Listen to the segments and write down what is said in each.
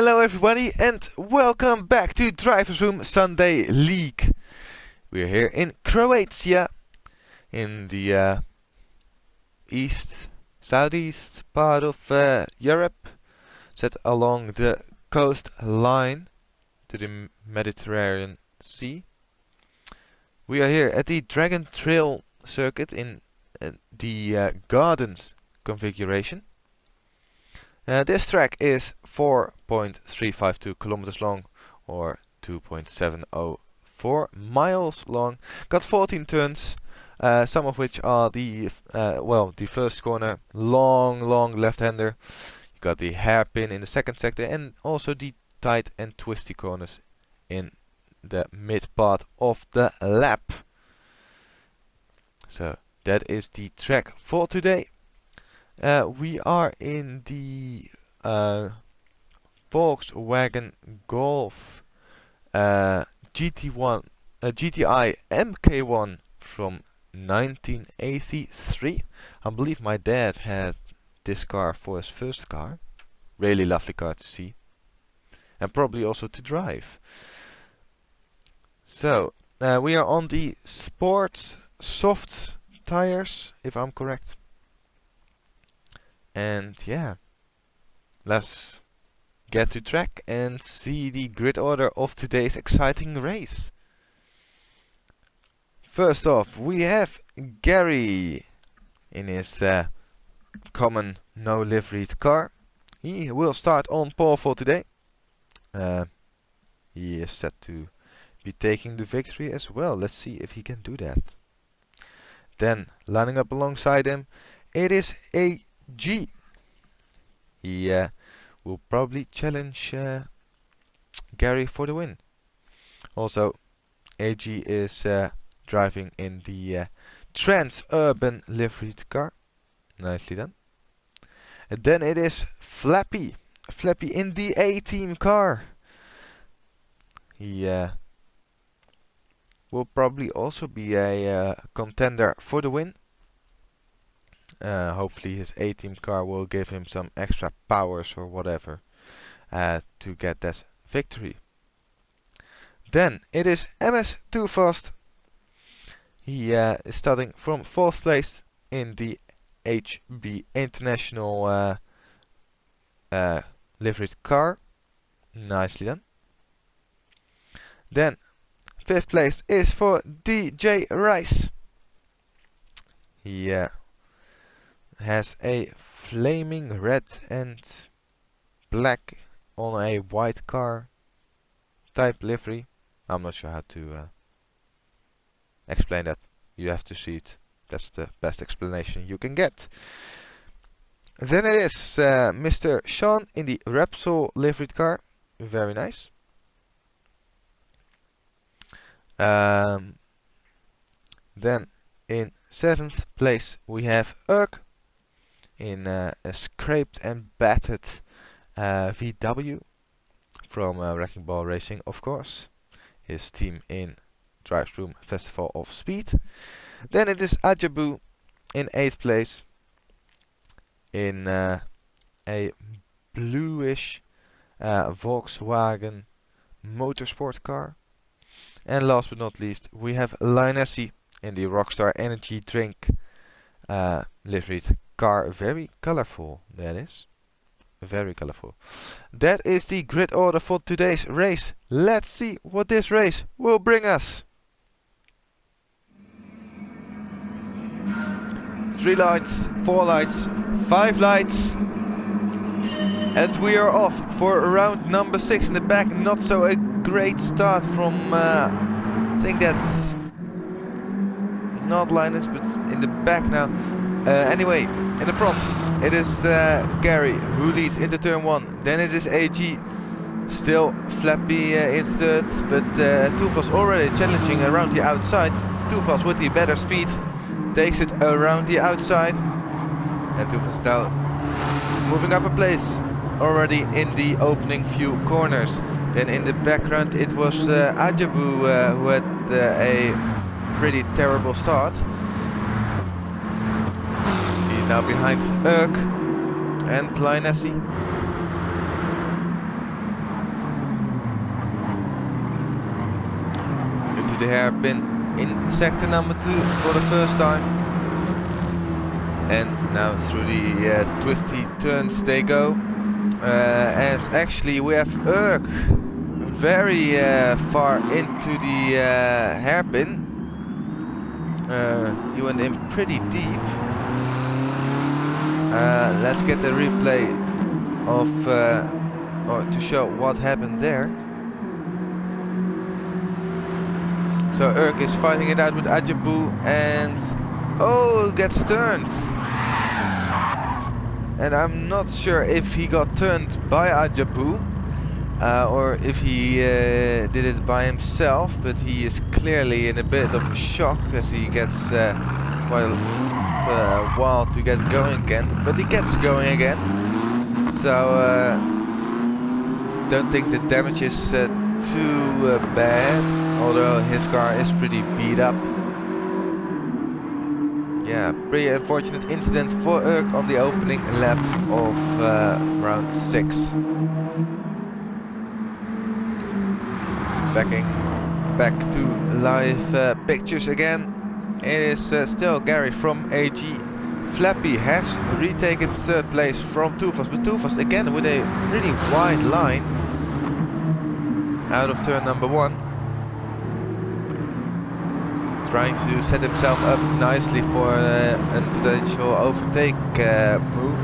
Hello everybody and welcome back to Driversroom Sunday League. We're here in Croatia, in the southeast part of Europe, set along the coastline to the Mediterranean Sea. We are here at the Dragon Trail circuit in the Gardens configuration. This track is 4.352 kilometers long, or 2.704 miles long. Got 14 turns, some of which are the first corner, long left-hander. You got the hairpin in the second sector, and also the tight and twisty corners in the mid part of the lap. So that is the track for today. We are in the Volkswagen Golf GTI MK1 from 1983. I believe my dad had this car for his first car. Really lovely car to see, and probably also to drive. So we are on the Sport soft tires, if I'm correct. And yeah, let's get to track and see the grid order of today's exciting race. First off, we have Gary in his common no liveried car. He will start on pole for today. He is set to be taking the victory as well. Let's see if he can do that. Then lining up alongside him, it is a G. He will probably challenge Gary for the win. Also, AG is driving in the Trans-Urban liveried car. Nicely done. And then it is Flappy. Flappy in the A-team car. He will probably also be a contender for the win. Hopefully his A-team car will give him some extra powers or whatever to get that victory. Then it is MS Too Fast. He is starting from 4th place in the HB International liveried car. Nicely done. Then 5th place is for DJ Rice. He has a flaming red and black on a white car type livery. I'm not sure how to explain that. You have to see it. That's the best explanation you can get. Then it is Mr. Sean in the Repsol liveried car. Very nice. Then in 7th place we have Urk in a scraped and battered VW from Wrecking Ball Racing, of course. His team in Driversroom Festival of Speed. Then it is Ajabu in 8th place in a bluish Volkswagen motorsport car. And last but not least, we have Lionessy in the Rockstar Energy Drink liveried car. Very colorful, that is. Very colorful. That is the grid order for today's race. Let's see what this race will bring us. 3 lights, 4 lights, 5 lights. And we are off for round number 6 in the back. Not so a great start from, I think that's not Linus, but in the back now. Anyway, in the front, it is Gary who leads into turn 1. Then it is AG, still Flappy in 3rd, but Tufas already challenging around the outside. Tufas with the better speed takes it around the outside. And Tufas now moving up a place already in the opening few corners. Then in the background it was Ajabu who had a pretty terrible start. He's now behind Urk and Lionessy. the hairpin in sector number 2 for the first time. And now through the twisty turns they go. As actually we have Urk very far into the hairpin. He went in pretty deep. Let's get the replay of or to show what happened there. So Urk is fighting it out with Ajabu and gets turned. And I'm not sure if he got turned by Ajabu or if he did it by himself, but he is clearly in a bit of shock as he gets quite a while to get going again, but he gets going again. So don't think the damage is too bad, although his car is pretty beat up. Yeah, pretty unfortunate incident for Urk on the opening lap of round 6. Back to live pictures again. It is still Gary from AG. Flappy has retaken 3rd place from Tufas, but Tufas again with a pretty wide line out of turn number 1. Trying to set himself up nicely for a potential overtake move.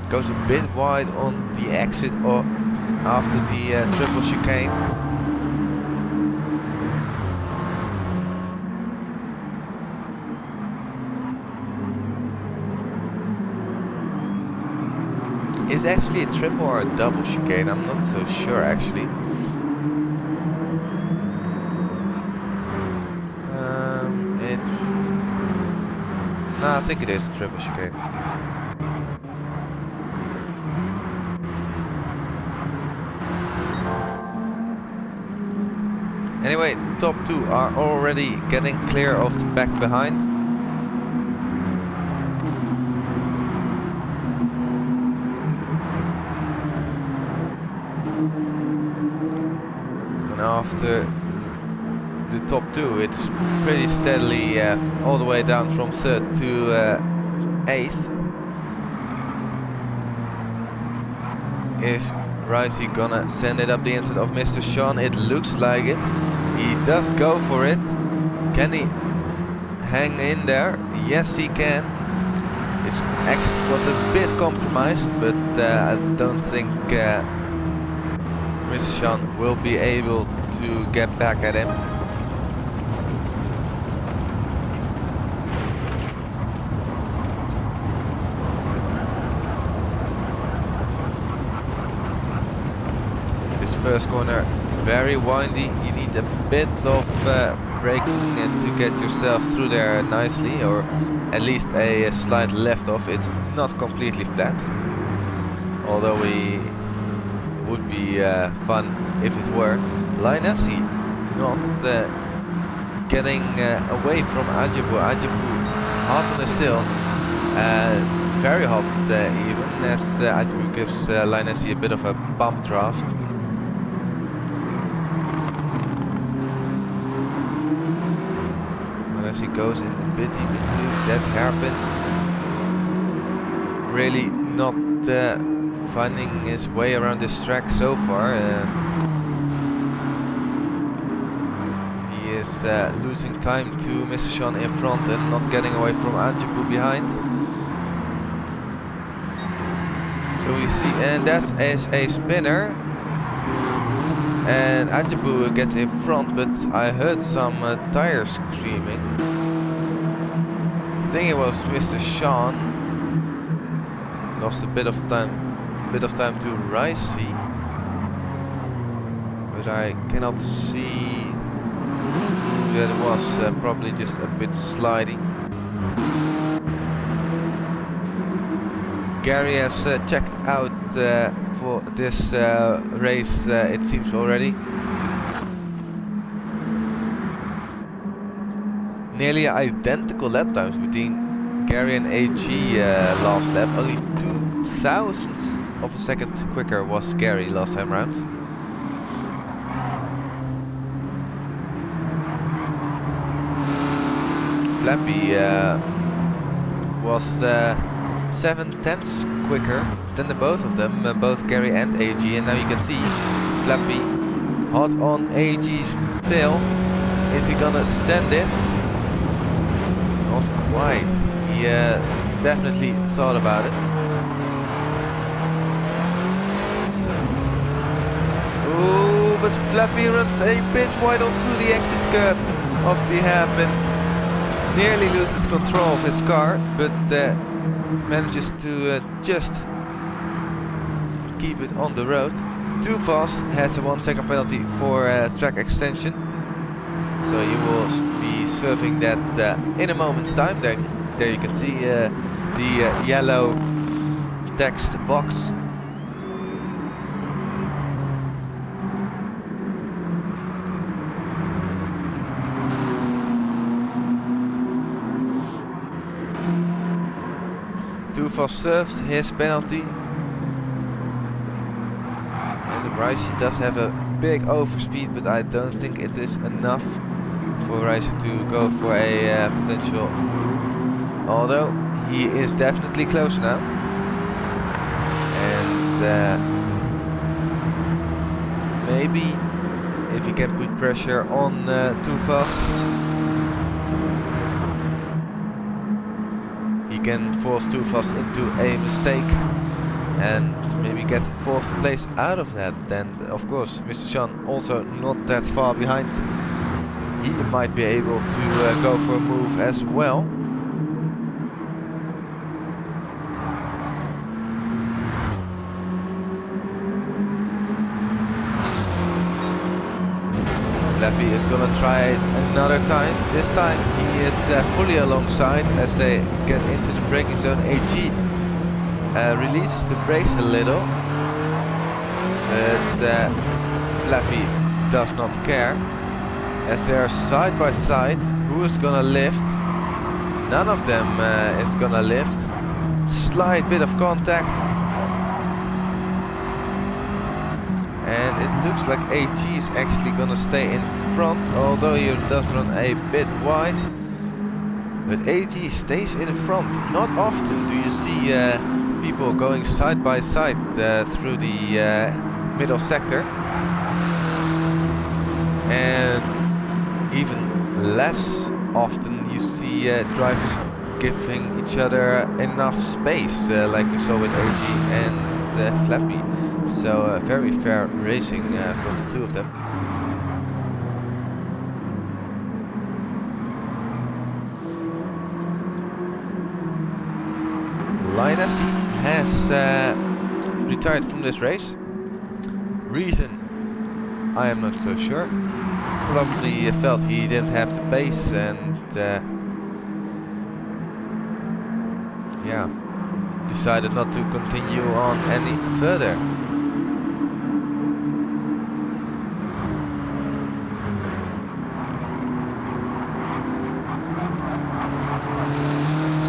Goes a bit wide on the exit or after the triple chicane. Is actually a triple or a double chicane? I'm not so sure actually. No, I think it is a triple chicane. Anyway, top 2 are already getting clear of the back behind. And after the top 2, it's pretty steadily all the way down from 3rd to 8th. Is Ricey gonna send it up the inside of Mr. Sean? It looks like it. He does go for it. Can he hang in there? Yes, he can. His exit was a bit compromised, but I don't think Mr. Sean will be able to get back at him. First corner very windy. You need a bit of braking and to get yourself through there nicely, or at least a slight left off. It's not completely flat, although we would be fun if it were. Linesi not getting away from Ajabu. Ajabu hot on the still, very hot even, as Ajabu gives Linesi a bit of a bump draft. As he goes in a bit deep into that hairpin, really not finding his way around this track so far. He is losing time to Mr. Sean in front and not getting away from Ajabu behind. So we see, and that is a spinner. And Ajabu gets in front, but I heard some tires screaming. I think it was Mr. Sean. Lost a bit of time to Ricey, but I cannot see who that was. Probably just a bit sliding. Gary has checked out for this race, it seems already. Nearly identical lap times between Gary and AG last lap. Only 0.002 of a second quicker was Gary last time round. Flappy was 7/10 quicker than the both of them, both Gary and AG, and now you can see Flappy hot on AG's tail. Is he gonna send it? Not quite. He definitely thought about it. Oh, but Flappy runs a bit wide onto the exit curb of the hairpin. Nearly loses control of his car, but manages to just keep it on the road. Too fast has a 1 second penalty for track extension, so he will be serving that in a moment's time. There you can see the yellow text box. Too fast serves his penalty. Rice does have a big overspeed, but I don't think it is enough for Rice to go for a potential move. Although he is definitely close now, and maybe if he can put pressure on Too Fast, he can force Too Fast into a mistake and maybe get 4th place out of that. Then of course Mr. Chan also not that far behind. He might be able to go for a move as well. Flappy is gonna try it another time. This time he is fully alongside as they get into the braking zone. AG releases the brakes a little, but Flappy does not care as they are side by side. Who is gonna lift? None of them is gonna lift. Slight bit of contact, and it looks like AG is actually gonna stay in front, although he does run a bit wide. But AG stays in front. Not often do you see people going side by side through the middle sector, and even less often you see drivers giving each other enough space like we saw with AG and Flappy. So very fair racing from the two of them. Linus has retired from this race. Reason, I am not so sure. Probably felt he didn't have the pace, and yeah, decided not to continue on any further.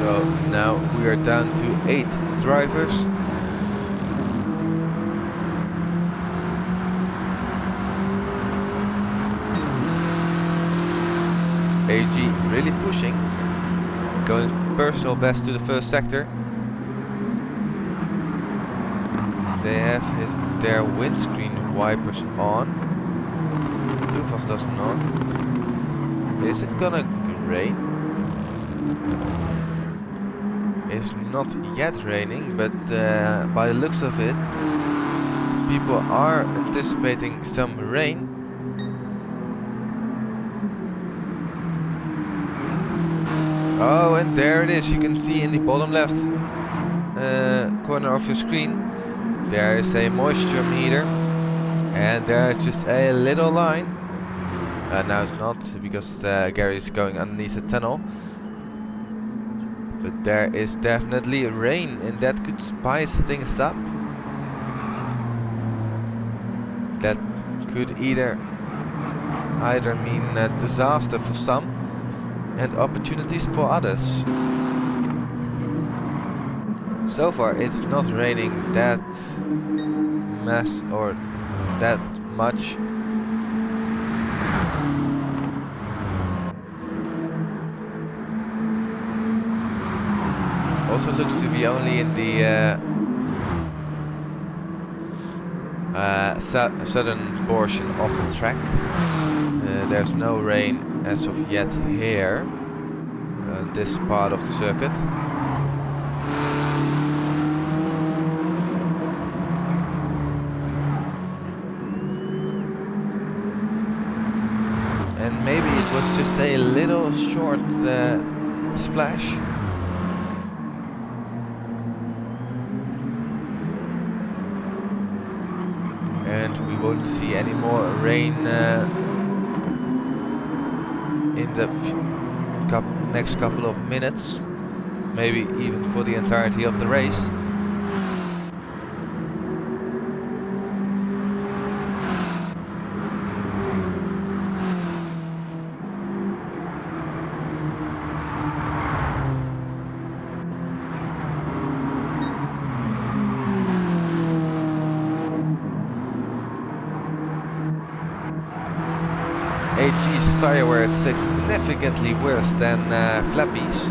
So now we are down to 8 drivers. AG really pushing, going personal best to the first sector. They have their windscreen wipers on. Too Fast does not. Is it gonna rain? It's not yet raining, but by the looks of it, people are anticipating some rain. Oh, and there it is. You can see in the bottom left corner of your screen, there is a moisture meter, and there's just a little line. Now it's not, because Gary is going underneath the tunnel. But there is definitely rain, and that could spice things up. That could either mean a disaster for some and opportunities for others. So far it's not raining that that much. Also looks to be only in the southern portion of the track. There's no rain as of yet here, this part of the circuit. And maybe it was just a little short splash. And we won't see any more rain in the next couple of minutes, maybe even for the entirety of the race. AG's tire wear is significantly worse than Flappy's,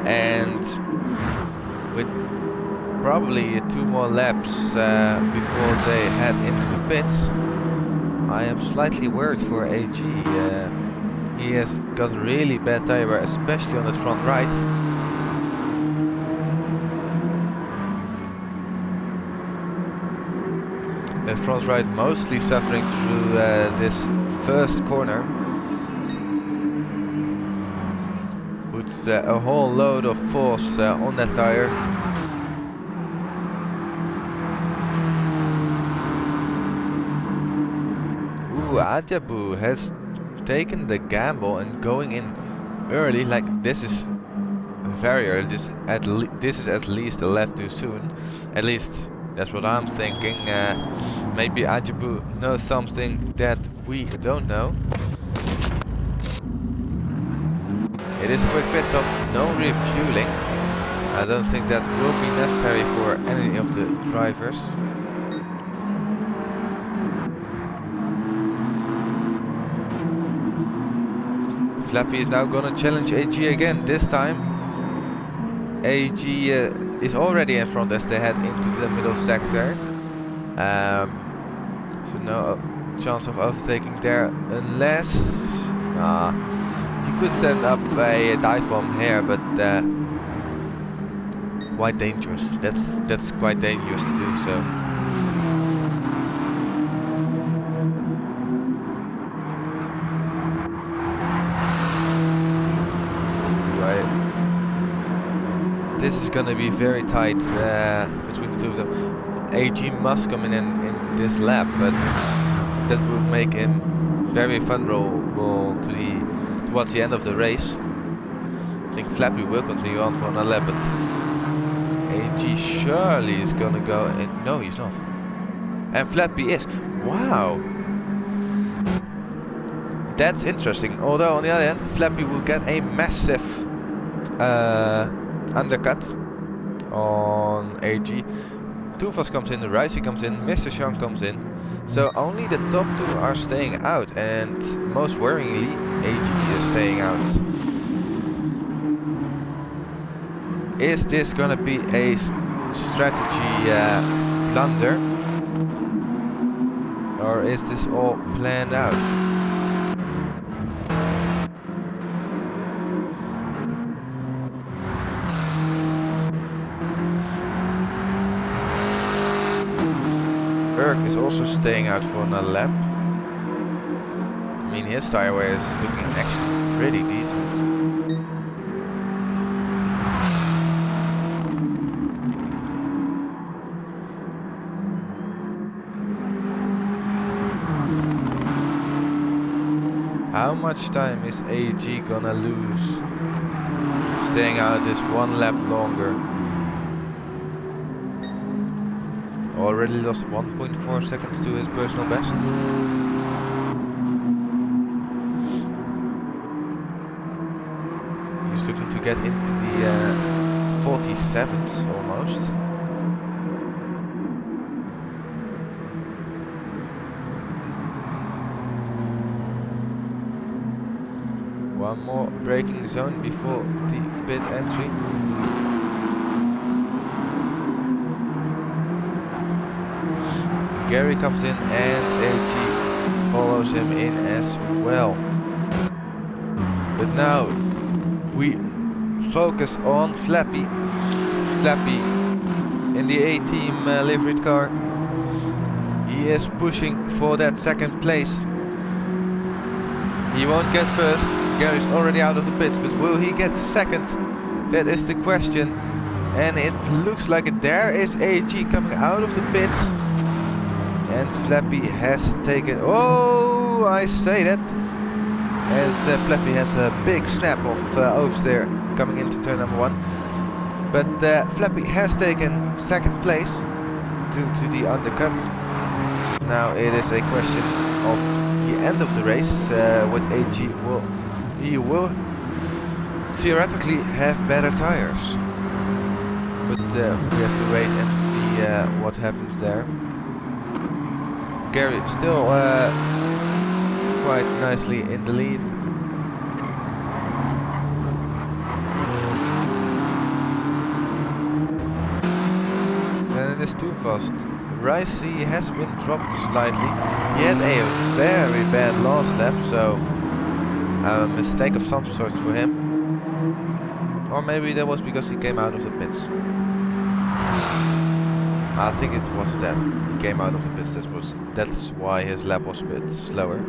and with probably 2 more laps before they head into the pits, I am slightly worried for AG. He has got really bad tire wear, especially on his front right. The front right mostly suffering through this first corner. Puts a whole load of force on that tire. Ooh, Ajabu has taken the gamble and going in early. Like, this is very early. This is at least a lap too soon. At least that's what I'm thinking. Maybe Ajabu knows something that we don't know. It is a quick pit stop, no refueling. I don't think that will be necessary for any of the drivers. Flappy is now gonna challenge AG again. This time AG is already in front as they head into the middle sector. So no chance of overtaking there, unless you could send up a dive bomb here, but quite dangerous. That's quite dangerous to do so. This is gonna be very tight between the two of them. AG must come in this lap, but that will make him very vulnerable towards the end of the race. I think Flappy will continue on for another lap, but AG surely is gonna go in. No, he's not. And Flappy is. Wow! That's interesting. Although on the other hand, Flappy will get a massive undercut on AG. Two of us comes in, the Ricey comes in, Mr. Sean comes in. So only the top two are staying out, and most worryingly, AG is staying out. Is this gonna be a strategy blunder? Or is this all planned out? Is also staying out for another lap. I mean, his tire wear is looking actually pretty decent. How much time is AG gonna lose staying out this one lap longer? Already lost 1.4 seconds to his personal best. He's looking to get into the 47s almost. One more braking zone before the pit entry. Gary comes in and AG follows him in as well. But now we focus on Flappy. Flappy in the A-team liveried car. He is pushing for that second place. He won't get first. Gary's already out of the pits, but will he get second? That is the question. And it looks like there is AG coming out of the pits. And Flappy has taken... Oh, I say that. As Flappy has a big snap of oversteer coming into turn number 1. But Flappy has taken second place due to the undercut. Now it is a question of the end of the race. With AG, he will theoretically have better tires. But we have to wait and see what happens there. Gary still quite nicely in the lead. And it is too fast. Ricey has been dropped slightly. He had a very bad last lap, so a mistake of some sort for him. Or maybe that was because he came out of the pits. I think it was that he came out of the pits. That's why his lap was a bit slower.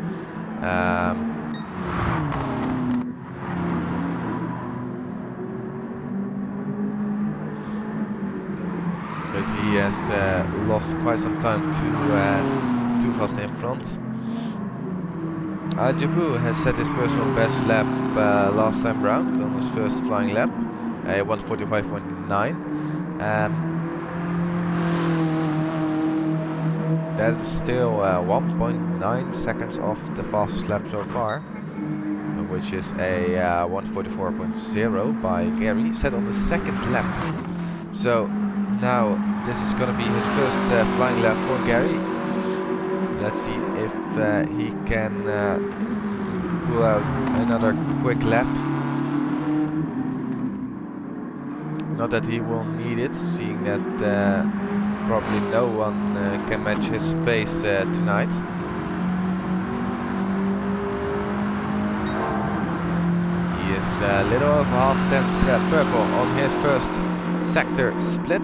But he has lost quite some time to too fast in front. Jabu has set his personal best lap last time round on his first flying lap, 1:45.9. That is still 1.9 seconds off the fastest lap so far, which is a 1:44.0 by Gary, set on the second lap. So now this is going to be his first flying lap for Gary. Let's see if he can pull out another quick lap. Not that he will need it, seeing that probably no one can match his pace tonight. He is a little over half-tenth purple on his first sector split.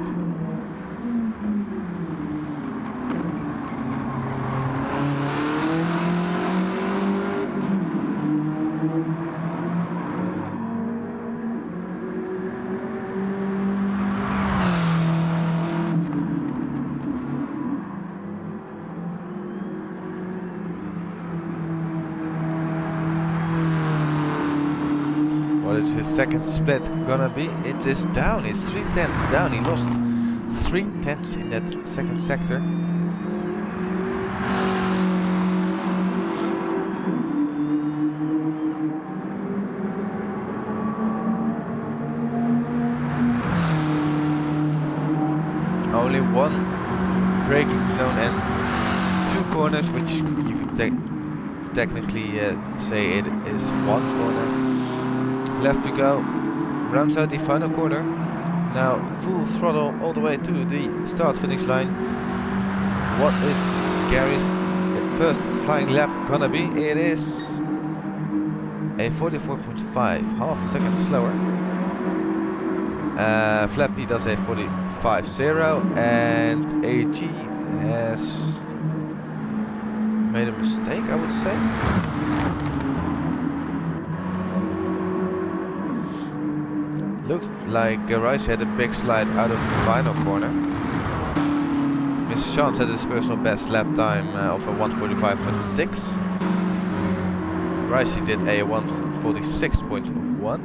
What is his second split gonna be? It is down, it's 3 tenths down. He lost 3 tenths in that second sector. Only one braking zone and 2 corners, which you could technically say it is 1 corner. Left to go, rounds out the final corner. Now full throttle all the way to the start finish line. What is Gary's first flying lap gonna be? It is a 44.5, half a second slower. Flappy does a 45.0 and AG has made a mistake, I would say. Looks like Rice had a big slide out of the final corner. Mr. Chance had his personal best lap time of a 1:45.6. Rice did a 1:46.1.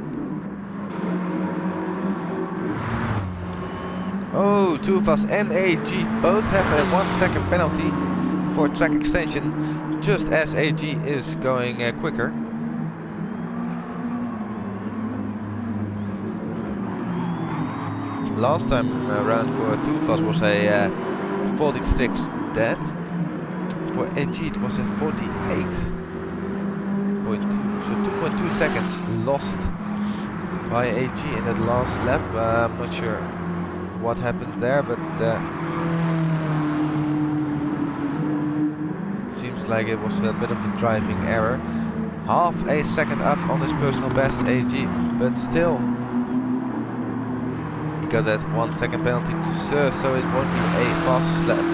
Oh, too fast and AG both have a 1 second penalty for track extension, just as AG is going quicker. Last time around for too fast was a 46 dead. For AG it was a 48.2, so 2.2 seconds lost by AG in that last lap. I'm not sure what happened there, but like it was a bit of a driving error. Half a second up on his personal best, AG, but still he got that 1 second penalty to serve, so it won't be a fastest lap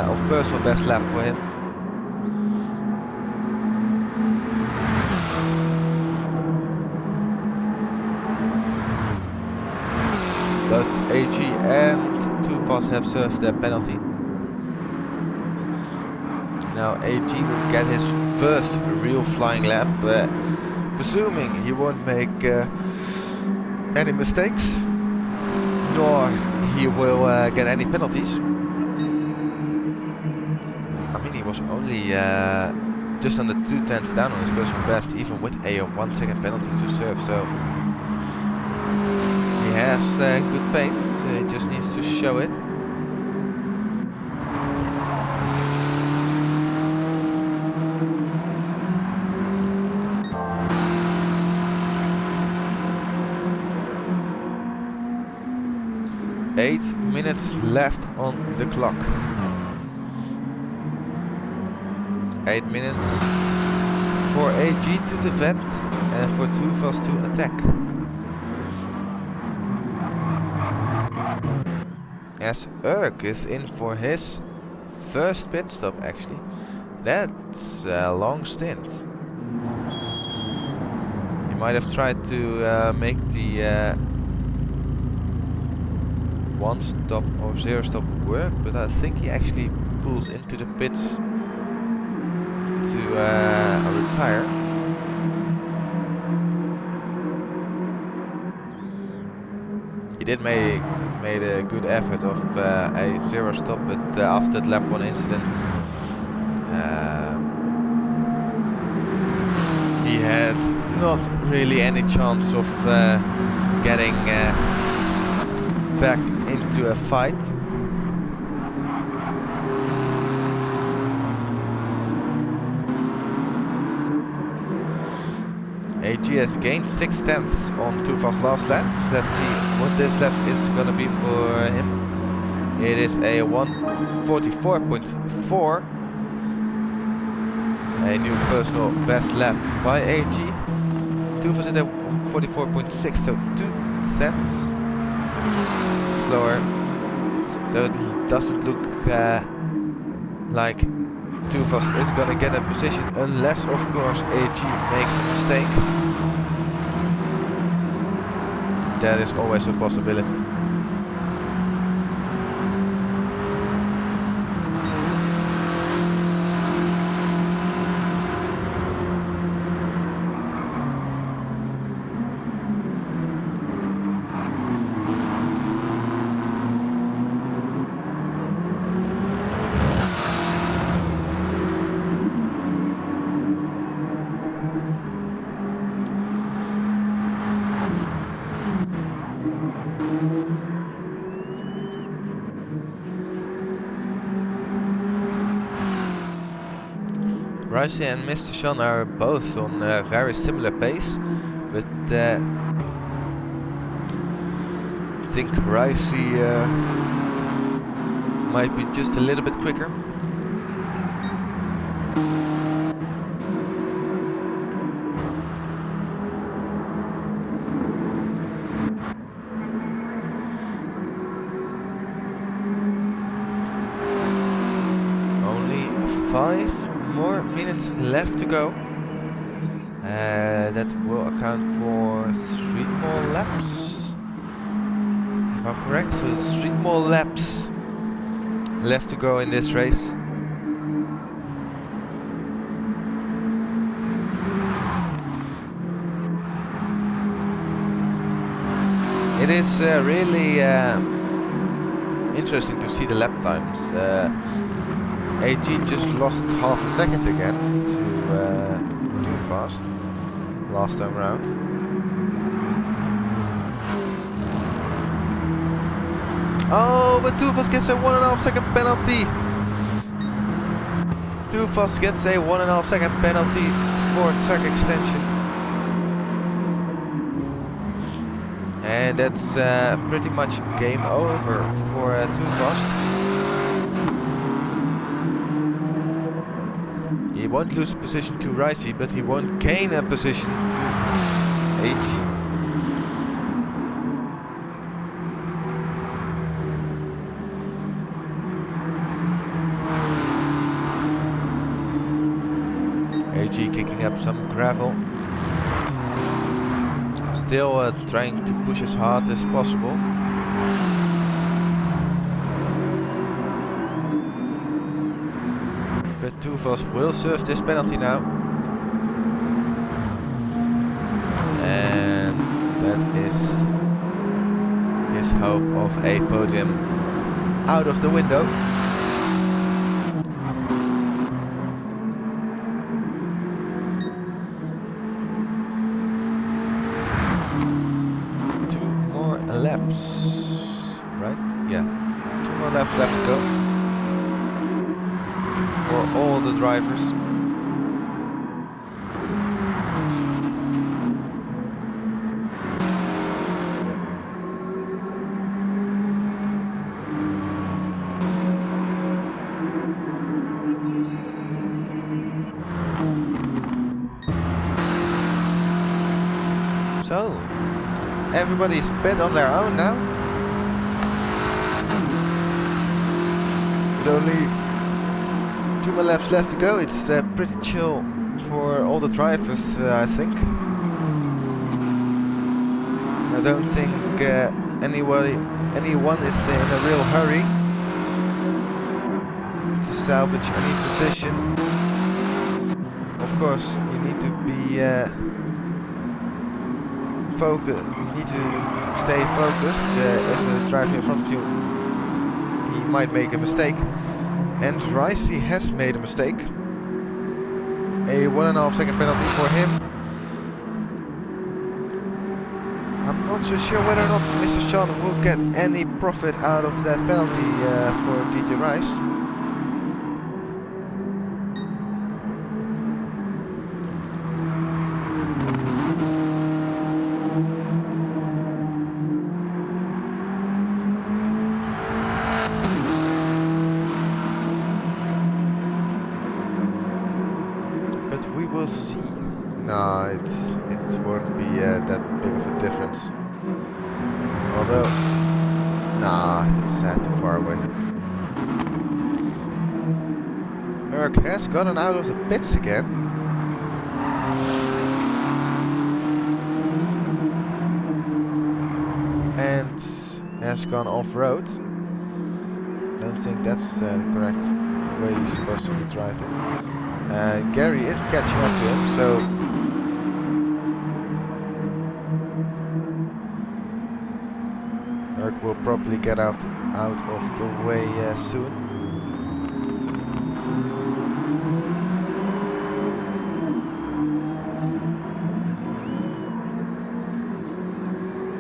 of personal best lap for him. Both AG and Too Fast have served their penalty. Now AG will get his first real flying lap, presuming he won't make any mistakes, nor he will get any penalties. I mean, he was only just under 2/10 down on his personal best, even with a 1 second penalty to serve, so he has good pace, he just needs to show it. Eight minutes left on the clock. 8 minutes for AG to defend and for Too Fast to attack. As Urk is in for his first pit stop, actually. That's a long stint. He might have tried to make the 1 stop or 0 stop work, but I think he actually pulls into the pits to retire. He did made a good effort of a 0 stop, but after that lap 1 incident, he had not really any chance of getting back into a fight. AG has gained 6/10 on Too Fast last lap. Let's see what this lap is gonna be for him. It is a 1:44.4, a new personal best lap by AG. Too Fast at a 44.6, so 2/10 slower. So it doesn't look like Too Fast is gonna get a position, unless of course AG makes a mistake. That is always a possibility. Ricey and Mr. Sean are both on a very similar pace, but I think Ricey might be just a little bit quicker. Only 5 more minutes left to go. That will account for 3 more laps, if I'm correct. So 3 more laps left to go in this race. It is really interesting to see the lap times. AG just lost half a second again to Too Fast last time round. Oh, but Too Fast gets a 1.5 second penalty. Too Fast gets a 1.5 second penalty for track extension. And that's pretty much game over for Too Fast. won't lose a position to Ricey, but he won't gain a position to AG. AG kicking up some gravel. Still trying to push as hard as possible. But Tuvos will serve this penalty now. And that is his hope of a podium out of the window. Laps, right? Yeah, 2 more laps left to go for all the drivers. So everybody's bet on their own now. With only 2 more laps left to go, it's pretty chill for all the drivers, I think. I don't think anyone is in a real hurry to salvage any position. Of course, you need to be focus. You need to stay focused. If the driver in front of you, he might make a mistake, and Ricey has made a mistake. A 1.5 second penalty for him. I'm not so sure whether or not Mr. Sean will get any profit out of that penalty for DJ Rice. We will see. No, it won't be that big of a difference. Although, nah, it's too far away. Urk has gotten out of the pits again. And has gone off-road. Don't think that's the correct way you're supposed to be driving. Gary is catching up to him, so Urk will probably get out of the way soon.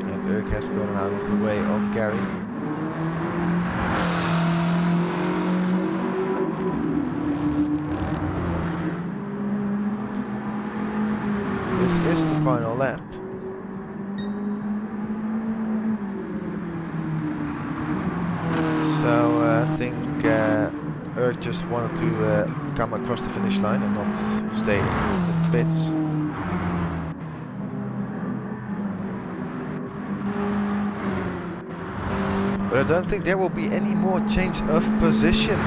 And Urk has gotten out of the way of Gary. This is the final lap. So I think Urk just wanted to come across the finish line and not stay in the pits. But I don't think there will be any more change of position.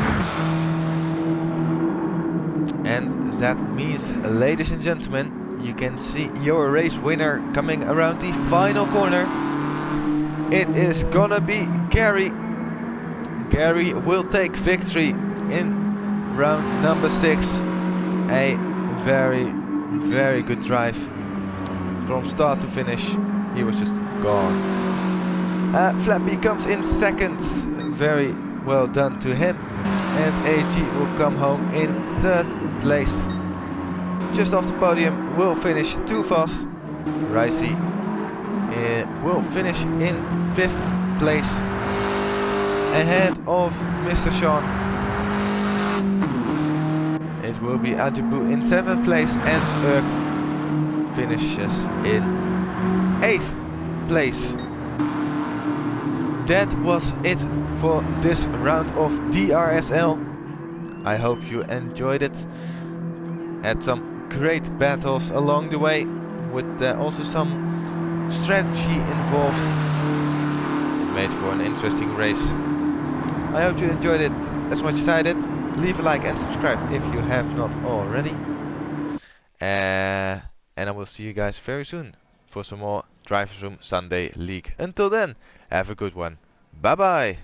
And that means, ladies and gentlemen, you can see your race winner coming around the final corner. It is gonna be Gary. Gary will take victory in round number 6. A very, very good drive from start to finish. He was just gone. Flappy comes in second. Very well done to him. And AG will come home in 3rd place. Just off the podium will finish too fast. Ricey will finish in 5th place, ahead of Mr. Sean. It will be Ajibu in 7th place, and Urk finishes in 8th place. That was it for this round of DRSL. I hope you enjoyed it. Had some great battles along the way, with also some strategy involved. It made for an interesting race. I hope you enjoyed it as much as I did. Leave a like and subscribe if you have not already. And I will see you guys very soon for some more Driversroom Sunday League. Until then, have a good one. Bye bye.